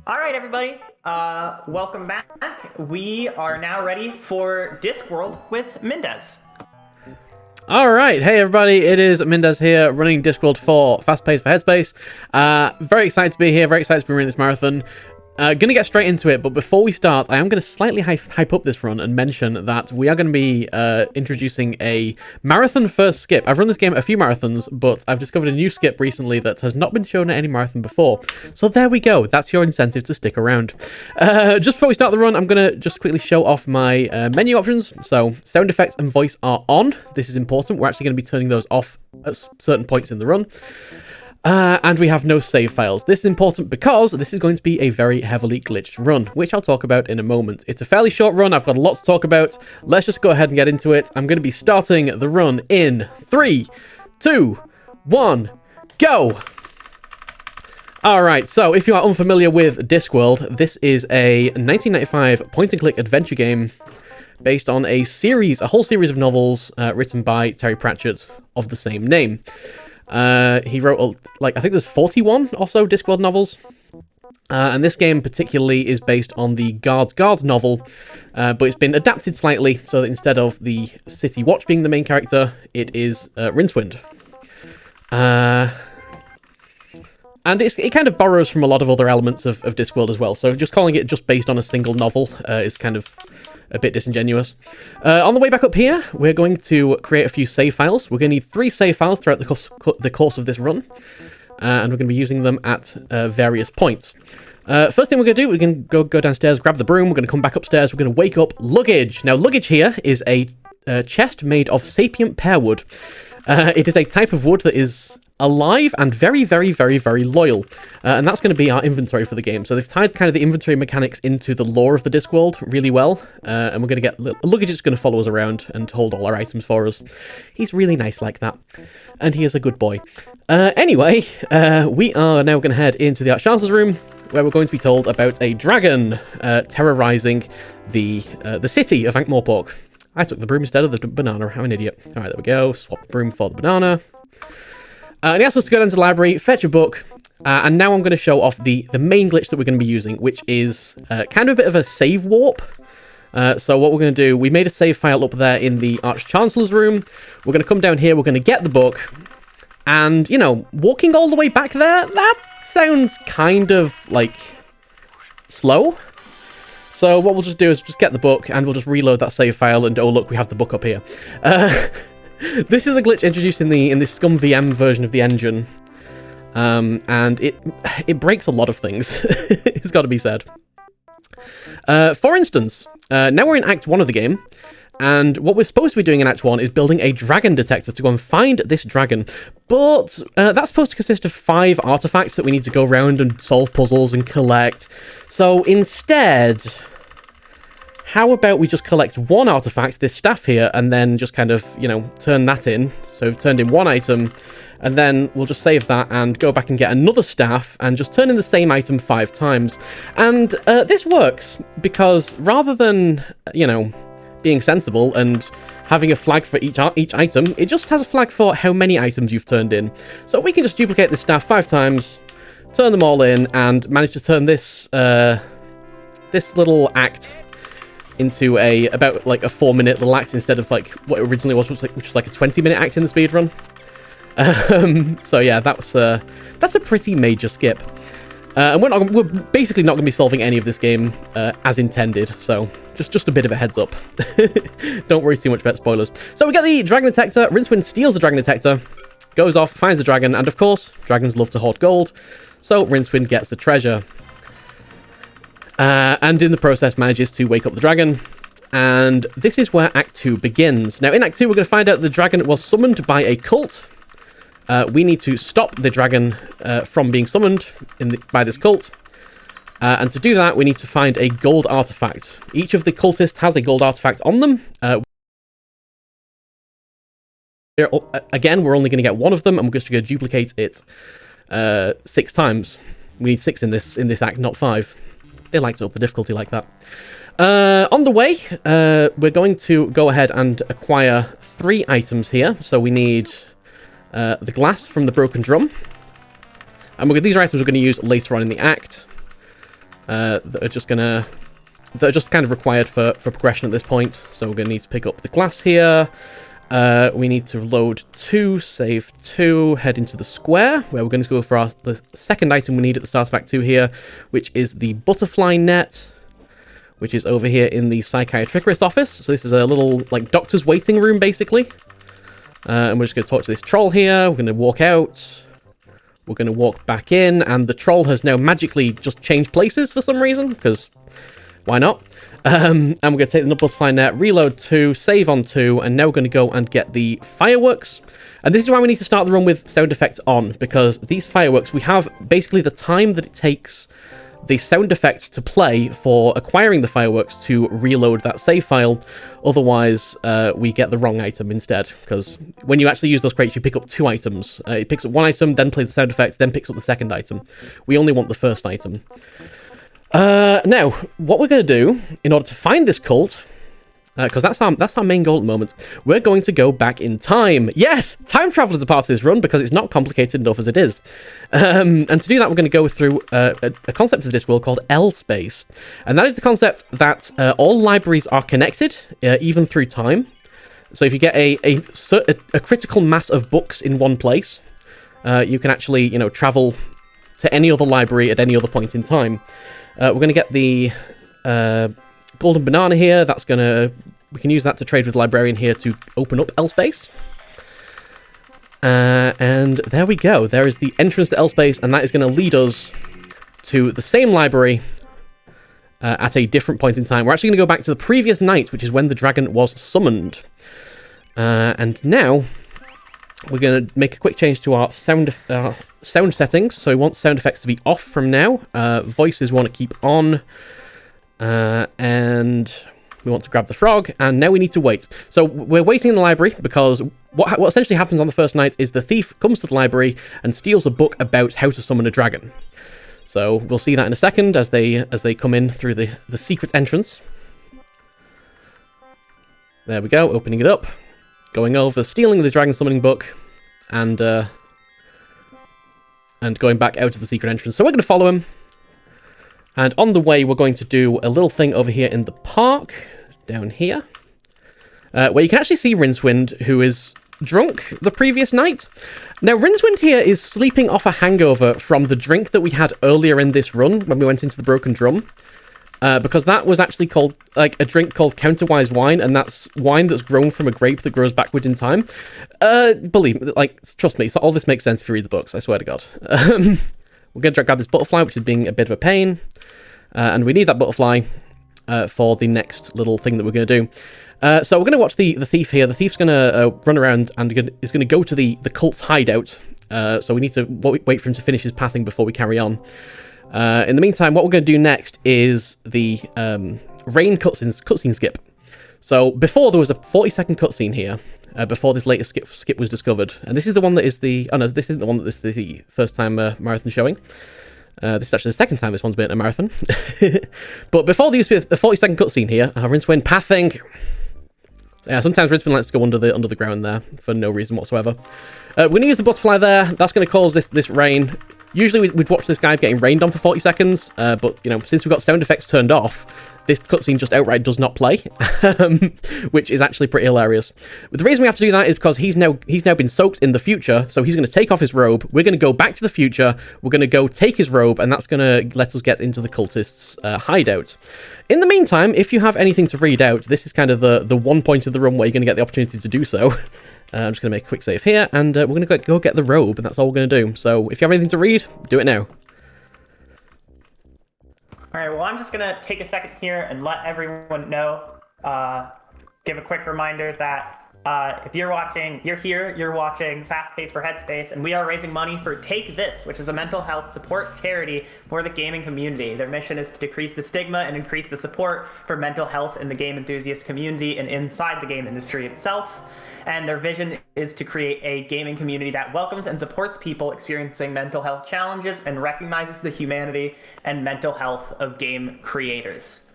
All right, everybody. Welcome back. We are now ready for Discworld with Mindezzy. Alright, hey everybody, it is Mindezzy here, running Discworld for Fast Pace for Headspace. Very excited to be here, very excited to be running this marathon. Gonna get straight into it, but before we start, I am going to slightly hype up this run and mention that we are going to be introducing a marathon first skip. I've run this game a few marathons, but I've discovered a new skip recently that has not been shown at any marathon before. So there we go, that's your incentive to stick around. Just before we start the run, I'm going to just quickly show off my menu options. So sound effects and voice are on. This is important. We're actually going to be turning those off at certain points in the run. And we have no save files. This is important because this is going to be a very heavily glitched run, which I'll talk about in a moment. It's a fairly short run. I've got a lot to talk about. Let's just go ahead and get into it. I'm going to be starting the run in 3, 2, 1, go! Alright, so if you are unfamiliar with Discworld, this is a 1995 point-and-click adventure game based on a whole series of novels written by Terry Pratchett of the same name. He wrote, I think there's 41 or so Discworld novels. And this game particularly is based on the Guards novel, but it's been adapted slightly so that instead of the City Watch being the main character, it is Rincewind. And it kind of borrows from a lot of other elements of Discworld as well, so just calling it just based on a single novel is kind of a bit disingenuous. On the way back up here, we're going to create a few save files. We're going to need 3 save files throughout the course of this run, and we're going to be using them at various points. First thing we're going to do, we're going to go downstairs, grab the broom, we're going to come back upstairs, we're going to wake up luggage. Now, luggage here is a chest made of sapient pear wood. It is a type of wood that is alive and very, very, very, very loyal. And that's going to be our inventory for the game. So they've tied kind of the inventory mechanics into the lore of the Discworld really well. And we're going to get... Luggage is going to follow us around and hold all our items for us. He's really nice like that. And he is a good boy. Anyway, we are now going to head into the Archchancellor's room, where we're going to be told about a dragon terrorizing the city of Ankh-Morpork. I took the broom instead of the banana. I'm an idiot. All right, there we go. Swap the broom for the banana. And he asks us to go down to the library, fetch a book, and now I'm going to show off the main glitch that we're going to be using, which is kind of a bit of a save warp. So what we're going to do, we made a save file up there in the Archchancellor's room. We're going to come down here, we're going to get the book, and, you know, walking all the way back there, that sounds kind of, like, slow. So what we'll just do is just get the book, and we'll just reload that save file, and oh look, we have the book up here. This is a glitch introduced in the ScummVM version of the engine, and it breaks a lot of things. It's got to be said. For instance, now we're in Act 1 of the game, and what we're supposed to be doing in Act 1 is building a dragon detector to go and find this dragon. But that's supposed to consist of 5 artifacts that we need to go around and solve puzzles and collect. So instead, how about we just collect 1 artifact, this staff here, and then just kind of, you know, turn that in. So we've turned in 1 item, and then we'll just save that and go back and get another staff and just turn in the same item 5 times. And this works because rather than, you know, being sensible and having a flag for each item, it just has a flag for how many items you've turned in. So we can just duplicate the staff 5 times, turn them all in, and manage to turn this this little act into about like a 4-minute little act instead of like what it originally was, which was like a 20-minute act in the speedrun. So yeah, that's a pretty major skip. And we're basically not going to be solving any of this game as intended, so just a bit of a heads up. Don't worry too much about spoilers. So we get the dragon detector. Rincewind steals the dragon detector, goes off, finds the dragon, and of course, dragons love to hoard gold, so Rincewind gets the treasure. And in the process manages to wake up the dragon, and this is where Act 2 begins. Now in Act 2 we're going to find out the dragon was summoned by a cult. We need to stop the dragon from being summoned by this cult, and to do that we need to find a gold artifact. Each of the cultists has a gold artifact on them. Again, we're only going to get 1 of them, and we're just going to duplicate it 6 times. We need 6 in this act, not 5. They like to up the difficulty like that. On the way, we're going to go ahead and acquire 3 items here. So we need the glass from the broken drum. And these are items we're going to use later on in the act. That are just kind of required for progression at this point. So we're going to need to pick up the glass here. We need to load 2, save 2, head into the square, where we're going to go for the second item we need at the start of Act 2 here, which is the butterfly net, which is over here in the psychiatricist office. So this is a little, like, doctor's waiting room, basically. And we're just going to talk to this troll here. We're going to walk out. We're going to walk back in, and the troll has now magically just changed places for some reason, because why not? And we're going to take the butterfly net, reload 2, save on 2, and now we're going to go and get the fireworks. And this is why we need to start the run with sound effects on, because these fireworks, we have basically the time that it takes the sound effect to play for acquiring the fireworks to reload that save file. Otherwise, we get the wrong item instead, because when you actually use those crates, you pick up 2 items. It picks up 1 item, then plays the sound effect, then picks up the second item. We only want the first item. Now, what we're going to do, in order to find this cult, because that's our main goal at the moment, we're going to go back in time. Yes! Time travel is a part of this run, because it's not complicated enough as it is. And to do that, we're going to go through a concept of this world called L-Space. And that is the concept that all libraries are connected, even through time. So if you get a critical mass of books in one place, you can actually, travel to any other library at any other point in time. We're going to get the golden banana here. We can use that to trade with the librarian here to open up L-Space. And there we go. There is the entrance to L-Space, and that is going to lead us to the same library at a different point in time. We're actually going to go back to the previous night, which is when the dragon was summoned. And now we're going to make a quick change to our sound settings. So we want sound effects to be off from now. Voices we want to keep on. And we want to grab the frog. And now we need to wait. So we're waiting in the library because what essentially happens on the first night is the thief comes to the library and steals a book about how to summon a dragon. So we'll see that in a second as they come in through the secret entrance. There we go, opening it up. Going over, stealing the dragon summoning book, and going back out of the secret entrance. So we're going to follow him. And on the way, we're going to do a little thing over here in the park, down here, where you can actually see Rincewind, who is drunk the previous night. Now, Rincewind here is sleeping off a hangover from the drink that we had earlier in this run, when we went into the Broken Drum. Because that was actually called, like, a drink called Counterwise Wine, and that's wine that's grown from a grape that grows backward in time. Believe me, like, trust me, so all this makes sense if you read the books, I swear to God. We're going to grab this butterfly, which is being a bit of a pain. And we need that butterfly for the next little thing that we're going to do. So we're going to watch the thief here. The thief's going to run around and is going to go to the cult's hideout. So we need to wait for him to finish his pathing before we carry on. In the meantime, what we're going to do next is the rain cutscene skip. So before there was a 40-second cutscene here, before this latest skip was discovered. And this is the one that is the... Oh no, this isn't the one that this is the first time marathon showing. This is actually the second time this one's been a marathon. But before there used to be a 40-second cutscene here, Rincewind pathing. Sometimes Rincewind likes to go under the ground there for no reason whatsoever. We're going to use the butterfly there. That's going to cause this rain. Usually we'd watch this guy getting rained on for 40 seconds, but, since we've got sound effects turned off, this cutscene just outright does not play, which is actually pretty hilarious. But the reason we have to do that is because he's now been soaked in the future, so he's going to take off his robe. We're going to go back to the future. We're going to go take his robe, and that's going to let us get into the cultists' hideout. In the meantime, if you have anything to read out, this is kind of the one point of the run where you're going to get the opportunity to do so. I'm just going to make a quick save here, and we're going to go get the robe, and that's all we're going to do. So if you have anything to read, do it now. All right, well, I'm just going to take a second here and let everyone know, give a quick reminder that if you're watching Fast Pace for Headspace, and we are raising money for Take This, which is a mental health support charity for the gaming community. Their mission is to decrease the stigma and increase the support for mental health in the game enthusiast community and inside the game industry itself. And their vision is to create a gaming community that welcomes and supports people experiencing mental health challenges and recognizes the humanity and mental health of game creators.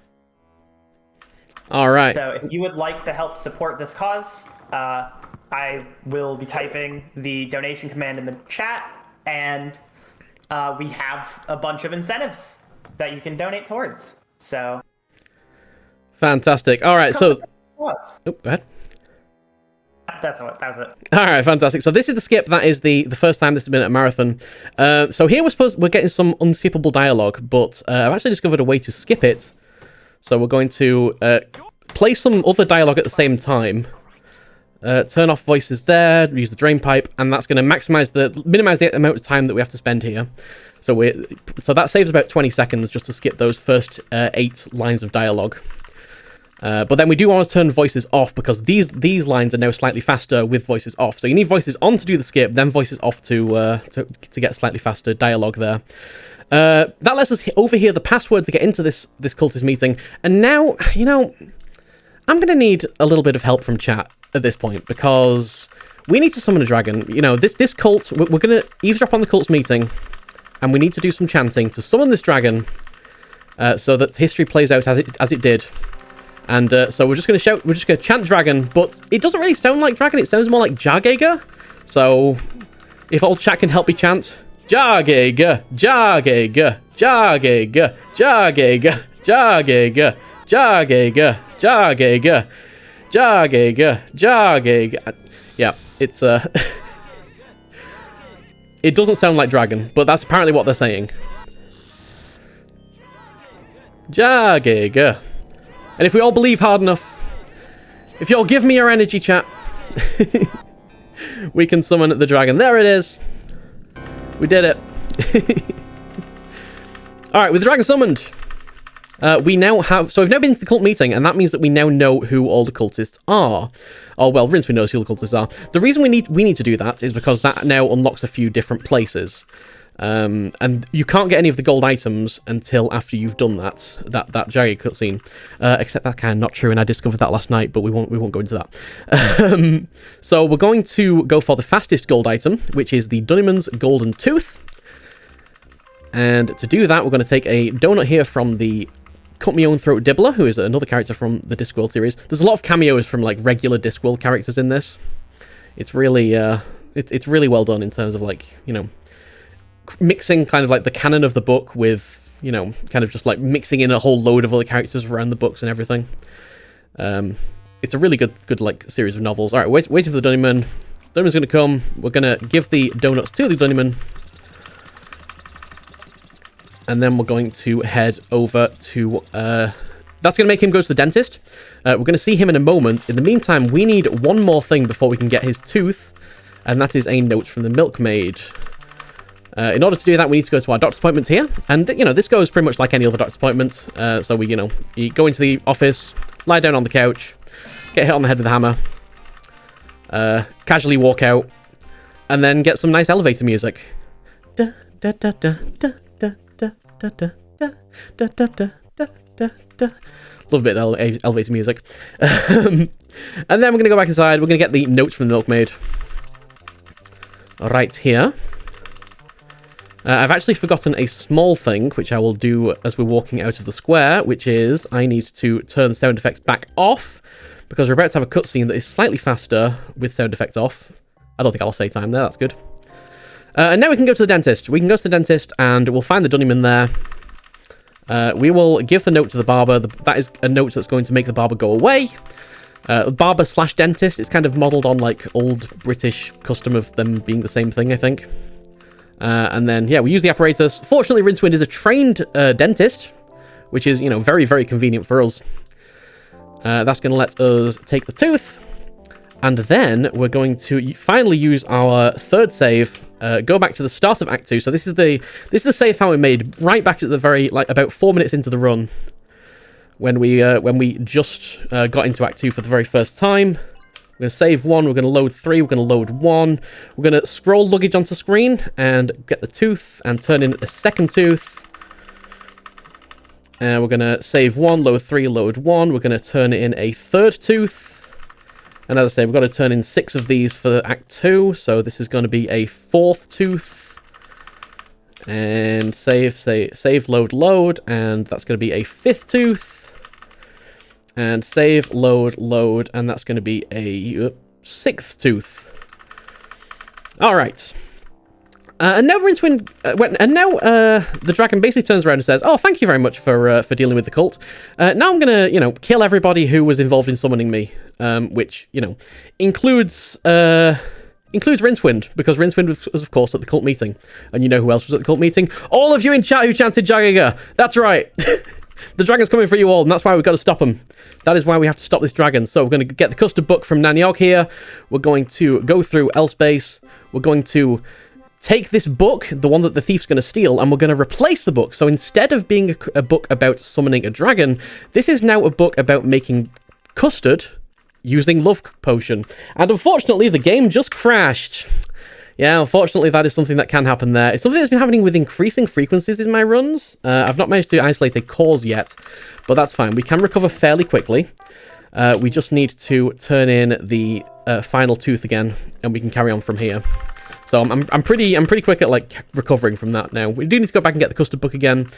All right. So if you would like to help support this cause, I will be typing the donation command in the chat, and we have a bunch of incentives that you can donate towards. So fantastic. All right, so go ahead. That was it. All right, fantastic. So this is the skip. That is the first time this has been at a marathon. So here we're getting some unskippable dialogue, but I've actually discovered a way to skip it. So we're going to play some other dialogue at the same time. Turn off voices there, use the drain pipe, and that's going to minimize the amount of time that we have to spend here. So that saves about 20 seconds just to skip those first 8 lines of dialogue. But then we do want to turn voices off because these lines are now slightly faster with voices off. So you need voices on to do the skip, then voices off to get slightly faster dialogue there. That lets us overhear the password to get into this cultist meeting. And now, I'm going to need a little bit of help from chat at this point because we need to summon a dragon. This cult, we're going to eavesdrop on the cult's meeting, and we need to do some chanting to summon this dragon so that history plays out as it did. And so we're just going to chant dragon, but it doesn't really sound like dragon, it sounds more like Jargager. So if old chat can help me chant, Jargager, Jargager, Jargager, Jargager, Jargager, Jargager, Jargager, Jargager, Jargager. Yeah, it's it doesn't sound like dragon, but that's apparently what they're saying. Jargager. And if we all believe hard enough, if you all give me your energy, chat, we can summon the dragon. There it is. We did it. Alright, with the dragon summoned, we now have... So we've now been to the cult meeting, and that means that we now know who all the cultists are. Oh, well, Rincewind knows who the cultists are. The reason we need to do that is because that now unlocks a few different places. And you can't get any of the gold items until after you've done that Jargager cutscene. Except that's kind of not true, and I discovered that last night, but we won't go into that. So we're going to go for the fastest gold item, which is the Dunnyman's Golden Tooth. And to do that, we're going to take a donut here from the Cut Me Own Throat Dibbler, who is another character from the Discworld series. There's a lot of cameos from like regular Discworld characters in this. It's really it's really well done in terms of like, mixing kind of like the canon of the book with, kind of just like mixing in a whole load of other characters around the books and everything. It's a really good like series of novels. All right, waiting for the Dunnyman. Dunnyman's going to come. We're going to give the donuts to the Dunnyman. And then we're going to head over to... that's going to make him go to the dentist. We're going to see him in a moment. In the meantime, we need one more thing before we can get his tooth. And that is a note from the milkmaid. In order to do that, we need to go to our doctor's appointment here. And, this goes pretty much like any other doctor's appointment. So we, you go into the office, lie down on the couch, get hit on the head with a hammer, casually walk out, and then get some nice elevator music. Da, da, da, da, da, da, da, da, da, da, da, da, da, da, da. Love a bit of elevator music. And then we're going to go back inside. We're going to get the note from the milkmaid. Right here. I've actually forgotten a small thing, which I will do as we're walking out of the square, which is I need to turn sound effects back off, because we're about to have a cutscene that is slightly faster with sound effects off. I don't think I'll say time there, that's good. And now we can go to the dentist. We can go to the dentist, and we'll find the Dunnyman there. We will give the note to the barber. That is a note that's going to make the barber go away. Barber slash dentist, it's kind of modelled on, like, old British custom of them being the same thing, I think. And then, yeah, we use the apparatus. Fortunately, Rincewind is a trained dentist, which is, very, very convenient for us. That's going to let us take the tooth. And then we're going to finally use our third save, go back to the start of Act 2. So this is the save file we made right back at the very, like, about 4 minutes into the run. When we just got into Act 2 for the very first time. We're going to save 1, we're going to load 3, we're going to load 1. We're going to scroll luggage onto screen and get the tooth and turn in a second tooth. And we're going to save 1, load 3, load 1. We're going to turn in a third tooth. And as I say, we've got to turn in 6 of these for Act 2. So this is going to be a fourth tooth. And save, load, load. And that's going to be a fifth tooth. And save, load, and that's going to be a sixth tooth. All right. And now Rincewind the dragon basically turns around and says, "Oh, thank you very much for dealing with the cult. Now I'm gonna, kill everybody who was involved in summoning me," which includes Rincewind, because Rincewind was of course at the cult meeting, and you know who else was at the cult meeting? All of you in chat who chanted Jagaga. That's right. The dragon's coming for you all, and that's why we've got to stop him. That is why we have to stop this dragon. So we're going to get the custard book from Nanyog here. We're going to go through Headspace. We're going to take this book, the one that the thief's going to steal, and we're going to replace the book. So instead of being a book about summoning a dragon, this is now a book about making custard using love potion. And unfortunately, the game just crashed. Yeah, unfortunately, that is something that can happen there. It's something that's been happening with increasing frequencies in my runs. I've not managed to isolate a cause yet, but that's fine. We can recover fairly quickly. We just need to turn in the final tooth again, and we can carry on from here. So I'm pretty quick at like recovering from that now. We do need to go back and get the custard book again.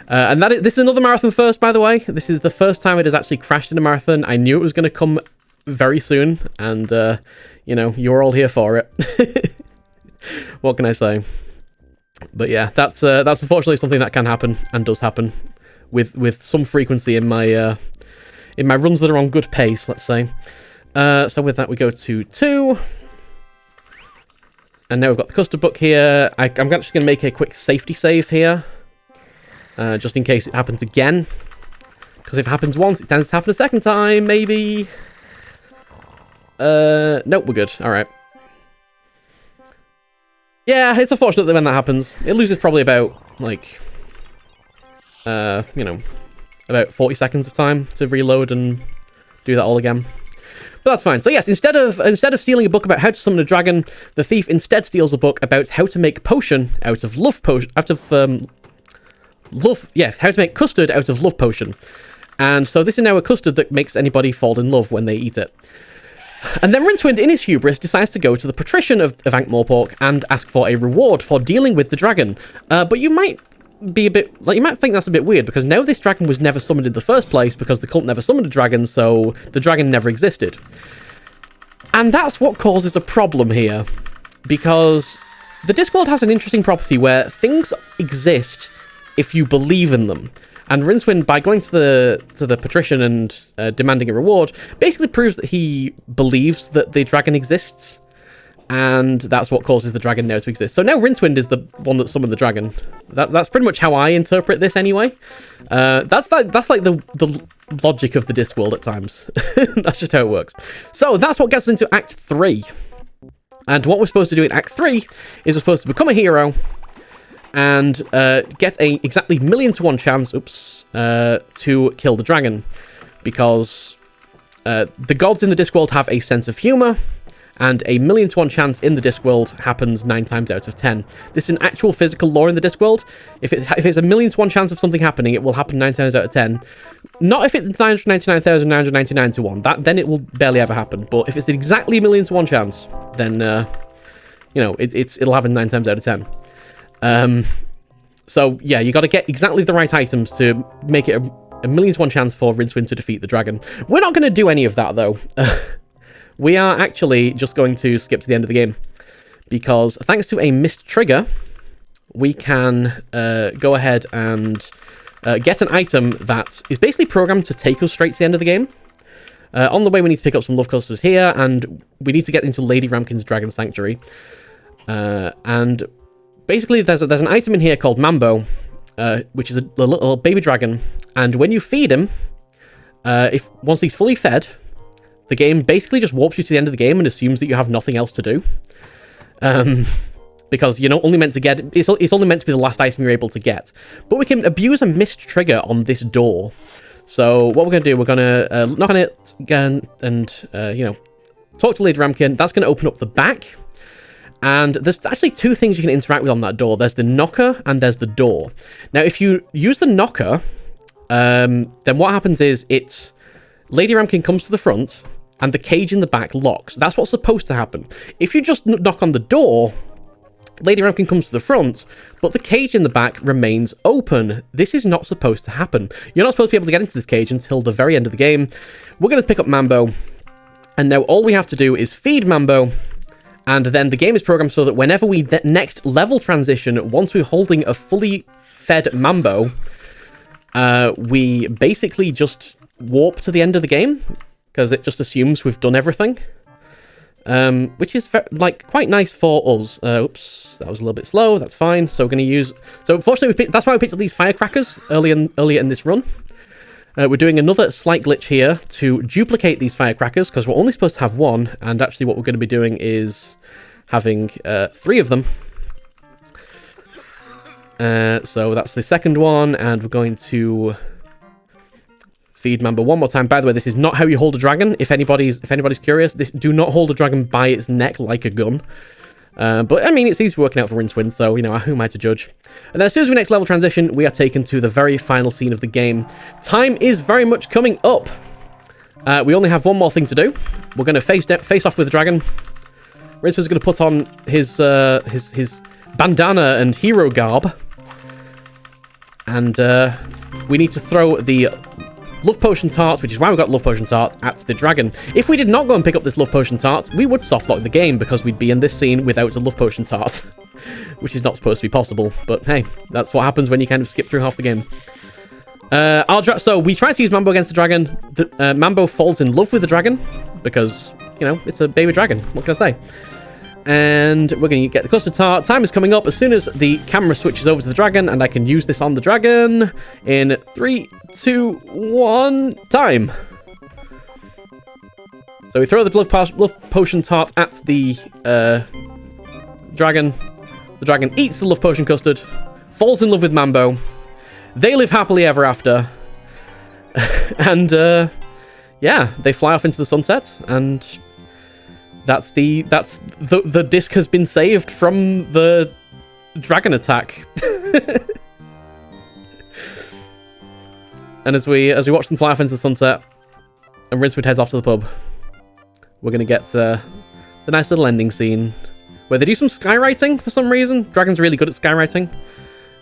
And this is another marathon first, by the way. This is the first time it has actually crashed in a marathon. I knew it was going to come very soon, and you're all here for it. What can I say? But yeah, that's unfortunately something that can happen and does happen with some frequency in my runs that are on good pace, let's say. So with that, we go to 2. And now we've got the custard book here. I'm actually going to make a quick safety save here, just in case it happens again. Because if it happens once, it tends to happen a second time, maybe. Nope, we're good. All right. Yeah, it's unfortunate that when that happens, it loses probably about, about 40 seconds of time to reload and do that all again. But that's fine. So yes, instead of stealing a book about how to summon a dragon, the thief instead steals a book about how to make potion out of how to make custard out of love potion. And so this is now a custard that makes anybody fall in love when they eat it. And then Rincewind, in his hubris, decides to go to the patrician of Ankh-Morpork and ask for a reward for dealing with the dragon. But you might be you might think that's a bit weird, because now this dragon was never summoned in the first place, because the cult never summoned a dragon, so the dragon never existed. And that's what causes a problem here, because the Discworld has an interesting property where things exist if you believe in them. And Rincewind, by going to the patrician and demanding a reward, basically proves that he believes that the dragon exists, and that's what causes the dragon now to exist. So now Rincewind is the one that summoned the dragon. That's pretty much how I interpret this anyway. That's like the logic of the Discworld at times. That's just how it works. So that's what gets us into Act 3. And what we're supposed to do in Act 3 is we're supposed to become a hero and get a exactly 1,000,000 to 1 chance, to kill the dragon, because the gods in the Discworld have a sense of humor, and a 1,000,000 to 1 chance in the Discworld happens 9 times out of 10. This is an actual physical law in the Discworld. If it's a 1,000,000 to 1 chance of something happening, it will happen 9 times out of 10. Not if it's 999,999 to 1. Then it will barely ever happen. But if it's exactly 1,000,000 to 1 chance, then it'll happen 9 times out of 10. So yeah, you got to get exactly the right items to make it a 1,000,000 to 1 chance for Rincewind to defeat the dragon. We're not going to do any of that though. We are actually just going to skip to the end of the game, because thanks to a missed trigger, we can go ahead and get an item that is basically programmed to take us straight to the end of the game. On the way, we need to pick up some love custard here, and we need to get into Lady Ramkin's Dragon Sanctuary. And basically, there's an item in here called Mambo, which is a little baby dragon, and when you feed him, once he's fully fed, the game basically just warps you to the end of the game and assumes that you have nothing else to do. Because you're not only meant to get... It's only meant to be the last item you're able to get. But we can abuse a missed trigger on this door. So what we're going to do, we're going to knock on it again and, talk to Lady Ramkin. That's going to open up the back. And there's actually 2 things you can interact with on that door. There's the knocker and there's the door. Now, if you use the knocker, then what happens is Lady Ramkin comes to the front and the cage in the back locks. That's what's supposed to happen. If you just knock on the door, Lady Ramkin comes to the front, but the cage in the back remains open. This is not supposed to happen. You're not supposed to be able to get into this cage until the very end of the game. We're going to pick up Mambo, and now all we have to do is feed Mambo, And then the game is programmed so that whenever we next level transition, once we're holding a fully fed Mambo, we basically just warp to the end of the game, because it just assumes we've done everything. Which is like quite nice for us. Oops, that was a little bit slow. That's fine. So we're going to use. So fortunately, that's why we picked up these firecrackers earlier in this run. We're doing another slight glitch here to duplicate these firecrackers because we're only supposed to have one, and actually what we're going to be doing is having 3 of them. So that's the second one, and we're going to feed Mambo one more time. By the way, this is not how you hold a dragon. If anybody's curious, do not hold a dragon by its neck like a gun. But I mean, it seems to be working out for Rincewind, so you know, who am I to judge? And then as soon as we next level transition, we are taken to the very final scene of the game. Time is very much coming up. We only have one more thing to do. We're going to face off with the dragon. Rincewind's going to put on his bandana and hero garb, and we need to throw the Love Potion Tart, which is why we got Love Potion Tart, at the dragon. If we did not go and pick up this Love Potion Tart, we would softlock the game because we'd be in this scene without a Love Potion Tart, which is not supposed to be possible. But hey, that's what happens when you kind of skip through half the game. So we try to use Mambo against the dragon. Mambo falls in love with the dragon because, you know, it's a baby dragon. What can I say? And we're going to get the custard tart. Time is coming up as soon as the camera switches over to the dragon, and I can use this on the dragon in 3, 2, 1, time. So we throw the love potion tart at the dragon. The dragon eats the love potion custard, falls in love with Mambo. They live happily ever after. And yeah, they fly off into the sunset, and that's the disc has been saved from the dragon attack. And as we watch them fly off into the sunset, and Rincewood heads off to the pub, we're gonna get the nice little ending scene where they do some skywriting for some reason. Dragon's really good at skywriting.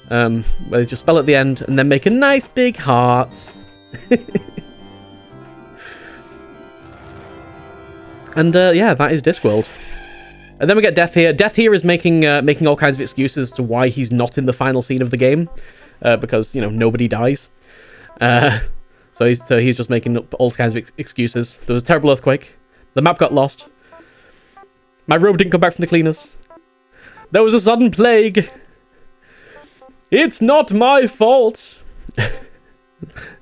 Where they just spell at the end and then make a nice big heart. And yeah, that is Discworld. And then we get Death here. Death here is making all kinds of excuses to why he's not in the final scene of the game, because, you know, nobody dies. So he's just making up all kinds of excuses. There was a terrible earthquake. The map got lost. My robe didn't come back from the cleaners. There was a sudden plague. It's not my fault.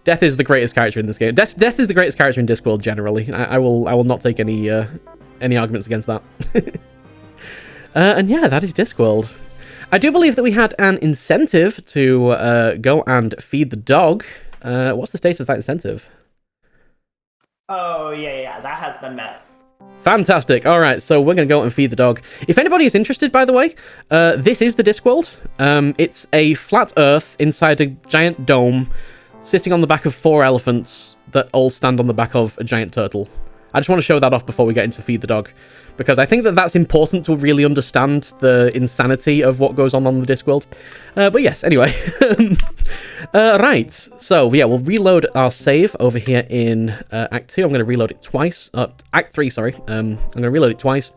Death is the greatest character in this game. Death is the greatest character in Discworld generally. I will not take any arguments against that. And yeah, that is Discworld. I do believe that we had an incentive to go and feed the dog. What's the status of that incentive? Oh yeah, that has been met. Fantastic. All right, so we're going to go and feed the dog. If anybody is interested, by the way, this is the Discworld. It's a flat Earth inside a giant dome, sitting on the back of 4 elephants that all stand on the back of a giant turtle. I just want to show that off before we get into Feed the Dog, because I think that that's important to really understand the insanity of what goes on the Discworld. But yes, anyway. Right, so yeah, we'll reload our save over here in Act 2. I'm going to reload it twice. Act 3, sorry. I'm going to reload it twice.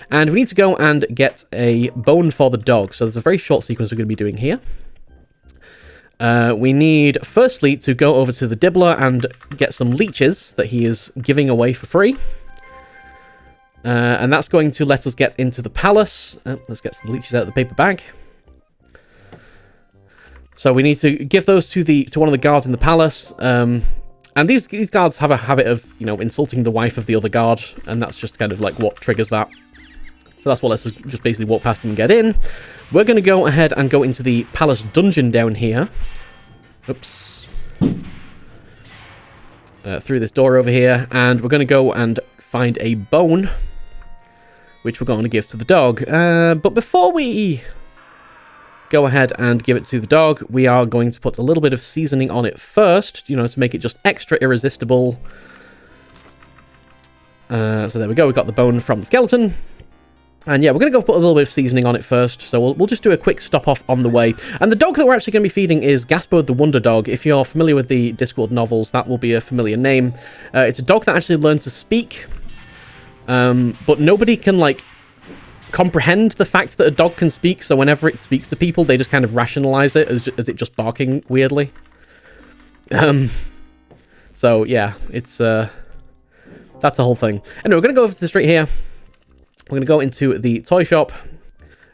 And we need to go and get a bone for the dog. So there's a very short sequence we're going to be doing here. We need, firstly, to go over to the Dibbler and get some leeches that he is giving away for free. And that's going to let us get into the palace. Let's get some leeches out of the paper bag. So we need to give those to one of the guards in the palace. And these guards have a habit of, you know, insulting the wife of the other guard, and that's just kind of like what triggers that. So that's what lets us just basically walk past them and get in. We're going to go ahead and go into the palace dungeon down here. Oops. Through this door over here. And we're going to go and find a bone, which we're going to give to the dog. But before we go ahead and give it to the dog, we are going to put a little bit of seasoning on it first, you know, to make it just extra irresistible. So there we go. We got the bone from the skeleton. And yeah, we're going to go put a little bit of seasoning on it first. So we'll just do a quick stop off on the way. And the dog that we're actually going to be feeding is Gaspo the Wonder Dog. If you're familiar with the Discworld novels, that will be a familiar name. It's a dog that actually learned to speak. But nobody can, like, comprehend the fact that a dog can speak, so whenever it speaks to people, they just kind of rationalize it as it just barking weirdly. So yeah, it's that's a whole thing. Anyway, we're gonna go over to the street here. We're gonna go into the toy shop,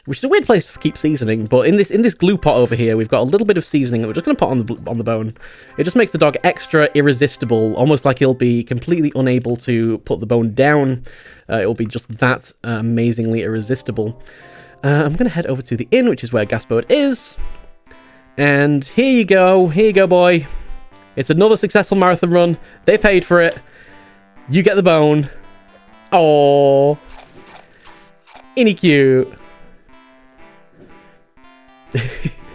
which is a weird place to keep seasoning, but in this glue pot over here, we've got a little bit of seasoning that we're just gonna put on the bone. It just makes the dog extra irresistible, almost like he'll be completely unable to put the bone down. It will be just that amazingly irresistible. I'm gonna head over to the inn, which is where Gaspode is, and here you go, boy. It's another successful marathon run. They paid for it. You get the bone. Oh, inny cute.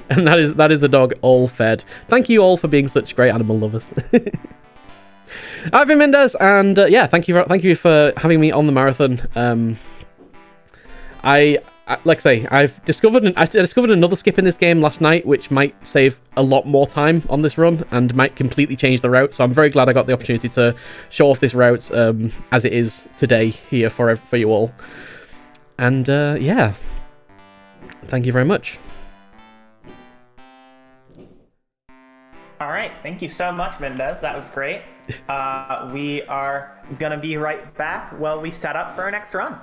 And that is the dog all fed. Thank you all for being such great animal lovers. I've been Mindezzy, and yeah, thank you for having me on the marathon. I like I say, I discovered another skip in this game last night, which might save a lot more time on this run and might completely change the route. So I'm very glad I got the opportunity to show off this route as it is today here for you all. And yeah, thank you very much. All right, thank you so much, Mindezzy. That was great. We are gonna be right back while we set up for our next run.